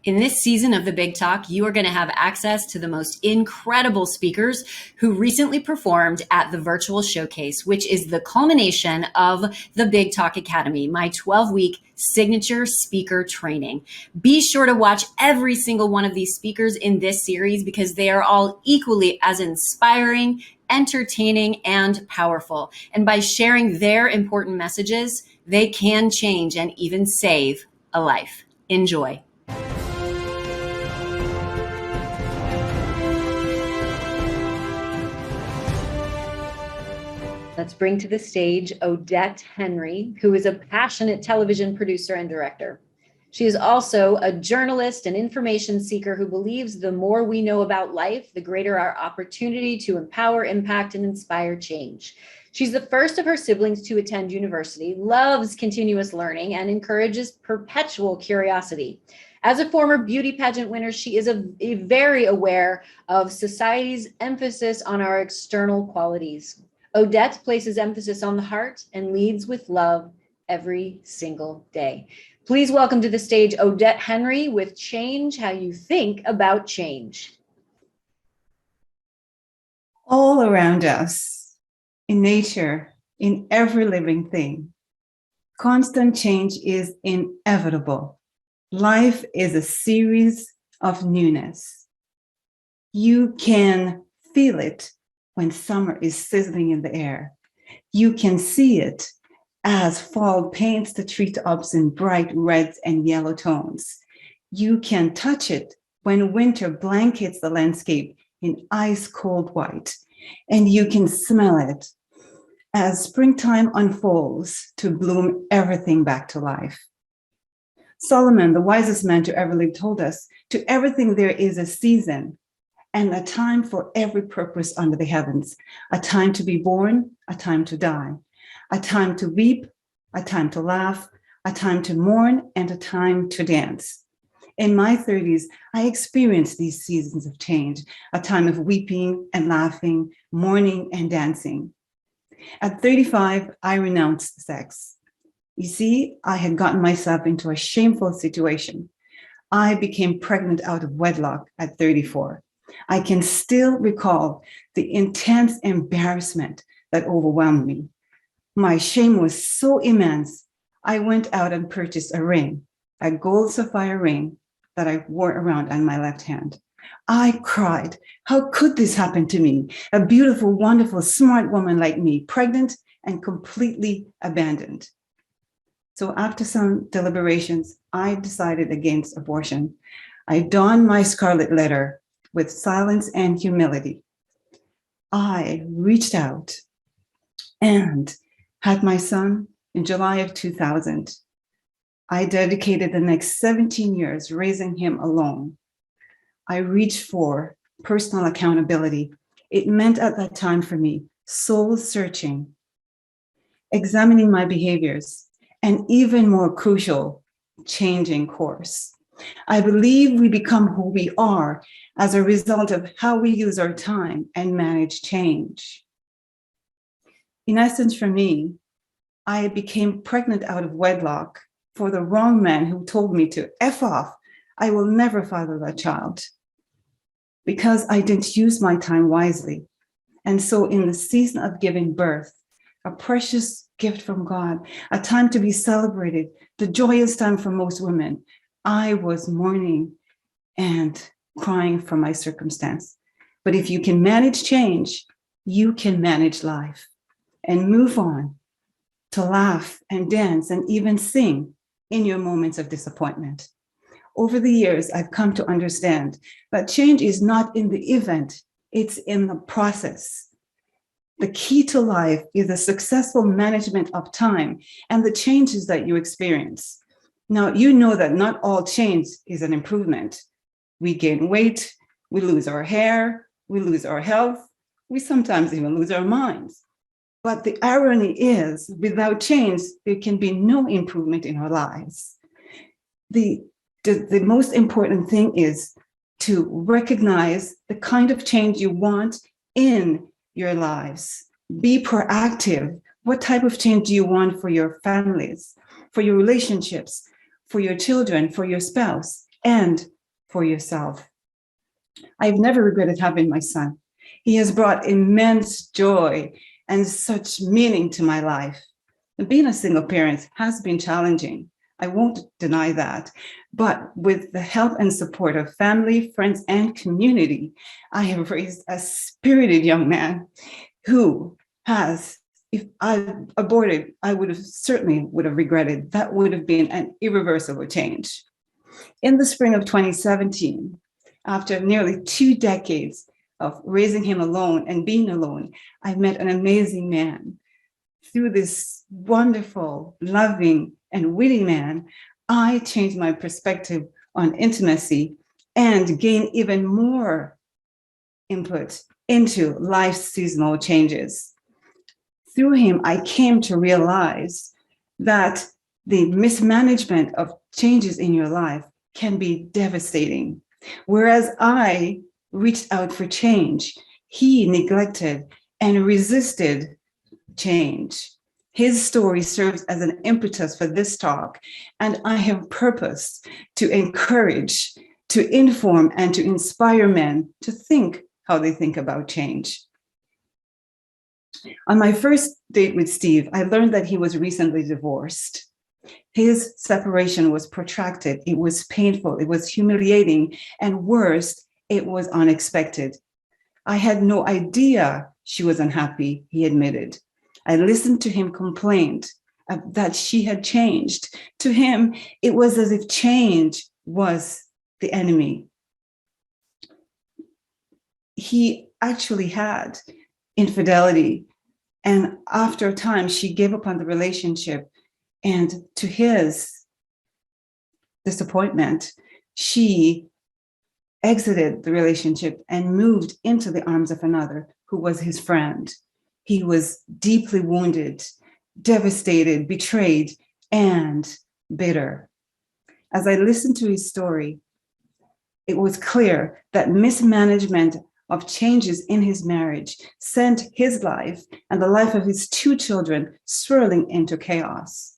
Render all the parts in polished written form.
In this season of The Big Talk, you are going to have access to the most incredible speakers who recently performed at the virtual showcase, which is the culmination of the Big Talk Academy, my 12-week signature speaker training. Be sure to watch every single one of these speakers in this series because they are all equally as inspiring, entertaining, and powerful. And by sharing their important messages, they can change and even save a life. Enjoy. Let's bring to the stage Odette Henry, who is a passionate television producer and director. She is also a journalist and information seeker who believes the more we know about life, the greater our opportunity to empower, impact, and inspire change. She's the first of her siblings to attend university, loves continuous learning, and encourages perpetual curiosity. As a former beauty pageant winner, she is very aware of society's emphasis on our external qualities. Odette places emphasis on the heart and leads with love every single day. Please welcome to the stage Odette Henry with Change How You Think About Change. All around us, in nature, in every living thing, constant change is inevitable. Life is a series of newness. You can feel it when summer is sizzling in the air. You can see it as fall paints the treetops in bright reds and yellow tones. You can touch it when winter blankets the landscape in ice cold white. And you can smell it as springtime unfolds to bloom everything back to life. Solomon, the wisest man to ever live, told us, to everything there is a season, and a time for every purpose under the heavens, a time to be born, a time to die, a time to weep, a time to laugh, a time to mourn, and a time to dance. In my 30s, I experienced these seasons of change, a time of weeping and laughing, mourning and dancing. At 35, I renounced sex. You see, I had gotten myself into a shameful situation. I became pregnant out of wedlock at 34. I can still recall the intense embarrassment that overwhelmed me. My shame was so immense, I went out and purchased a ring, a gold sapphire ring that I wore around on my left hand. I cried, how could this happen to me? A beautiful, wonderful, smart woman like me, pregnant and completely abandoned. So after some deliberations, I decided against abortion. I donned my scarlet letter with silence and humility. I reached out and had my son in July of 2000. I dedicated the next 17 years raising him alone. I reached for personal accountability. It meant at that time for me, soul searching, examining my behaviors, and even more crucial, changing course. I believe we become who we are as a result of how we use our time and manage change. In essence, for me, I became pregnant out of wedlock for the wrong man who told me to F off. I will never father that child because I didn't use my time wisely. And so in the season of giving birth, a precious gift from God, a time to be celebrated, the joyous time for most women, I was mourning and crying for my circumstance. But if you can manage change, you can manage life and move on to laugh and dance and even sing in your moments of disappointment. Over the years, I've come to understand that change is not in the event, it's in the process. The key to life is the successful management of time and the changes that you experience. Now, you know that not all change is an improvement. We gain weight, we lose our hair, we lose our health, we sometimes even lose our minds. But the irony is, without change, there can be no improvement in our lives. The most important thing is to recognize the kind of change you want in your lives. Be proactive. What type of change do you want for your families, for your relationships, for your children, for your spouse? and for yourself. I've never regretted having my son. He has brought immense joy and such meaning to my life. Being a single parent has been challenging. I won't deny that. But with the help and support of family, friends, and community, I have raised a spirited young man who has, if I aborted, I would have regretted. That would have been an irreversible change. In the spring of 2017, after nearly 2 decades of raising him alone and being alone, I met an amazing man. Through this wonderful, loving, and witty man, I changed my perspective on intimacy and gained even more input into life's seasonal changes. Through him, I came to realize that the mismanagement of changes in your life can be devastating. Whereas I reached out for change, he neglected and resisted change. His story serves as an impetus for this talk, and I have purpose to encourage, to inform, and to inspire men to think how they think about change. On my first date with Steve, I learned that he was recently divorced. His separation was protracted, it was painful, it was humiliating, and worst, it was unexpected. I had no idea she was unhappy, he admitted. I listened to him complain that she had changed. To him, it was as if change was the enemy. He actually had infidelity, and after a time, she gave up on the relationship. And to his disappointment, she exited the relationship and moved into the arms of another who was his friend. He was deeply wounded, devastated, betrayed, and bitter. As I listened to his story, it was clear that mismanagement of changes in his marriage sent his life and the life of his 2 children swirling into chaos.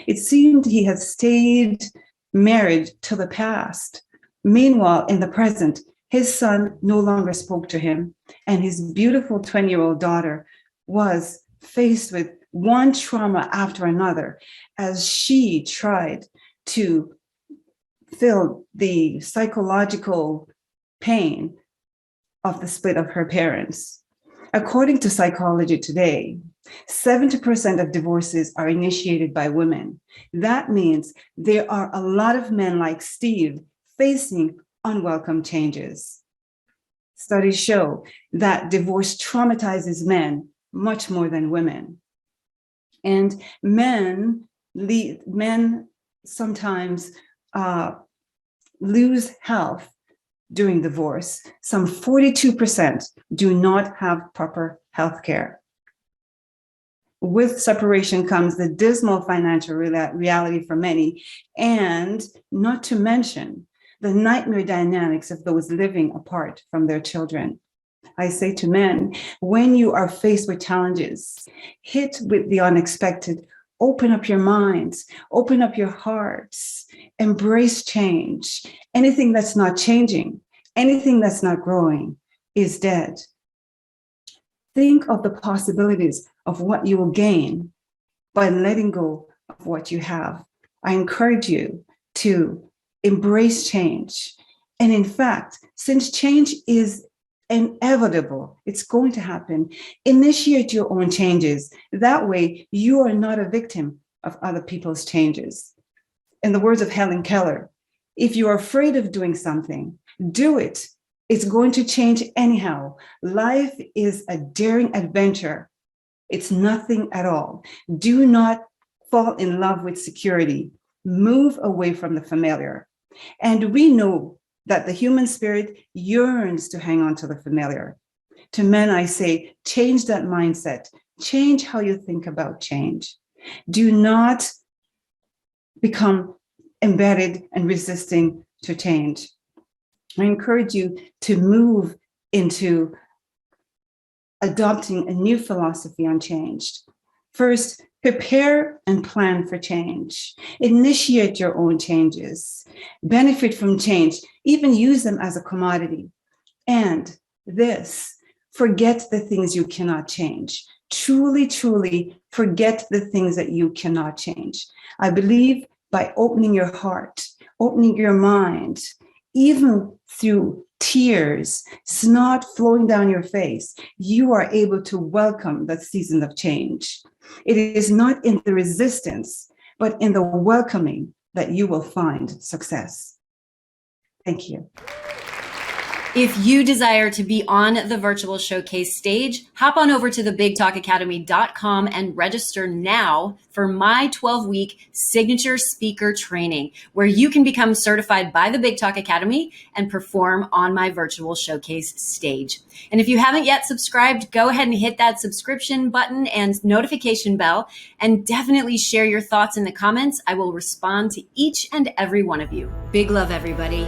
It seemed he had stayed married to the past. Meanwhile, in the present, his son no longer spoke to him, and his beautiful 20-year-old daughter was faced with one trauma after another as she tried to fill the psychological pain of the split of her parents. According to Psychology Today, 70% of divorces are initiated by women. That means there are a lot of men like Steve facing unwelcome changes. Studies show that divorce traumatizes men much more than women. And men sometimes lose health during divorce. Some 42% do not have proper health care. With separation comes the dismal financial reality for many, and not to mention the nightmare dynamics of those living apart from their children. I say to men, when you are faced with challenges, hit with the unexpected, open up your minds, open up your hearts, embrace change. Anything that's not changing, anything that's not growing is dead. Think of the possibilities of what you will gain by letting go of what you have. I encourage you to embrace change. And in fact, since change is inevitable, it's going to happen, initiate your own changes. That way, you are not a victim of other people's changes. In the words of Helen Keller, if you are afraid of doing something, do it. It's going to change anyhow. Life is a daring adventure. It's nothing at all. Do not fall in love with security. Move away from the familiar. And we know that the human spirit yearns to hang on to the familiar. To men, I say, change that mindset. Change how you think about change. Do not become embedded and resisting to change. I encourage you to move into adopting a new philosophy on change. First, Prepare and plan for change. Initiate your own changes. Benefit from change. Even use them as a commodity. And this, forget the things you cannot change. Truly, truly forget the things that you cannot change. I believe by opening your heart, opening your mind, even through tears, snot flowing down your face, you are able to welcome that season of change. It is not in the resistance, but in the welcoming that you will find success. Thank you. If you desire to be on the virtual showcase stage, hop on over to thebigtalkacademy.com and register now for my 12-week signature speaker training, where you can become certified by the Big Talk Academy and perform on my virtual showcase stage. And if you haven't yet subscribed, go ahead and hit that subscription button and notification bell, and definitely share your thoughts in the comments. I will respond to each and every one of you. Big love, everybody.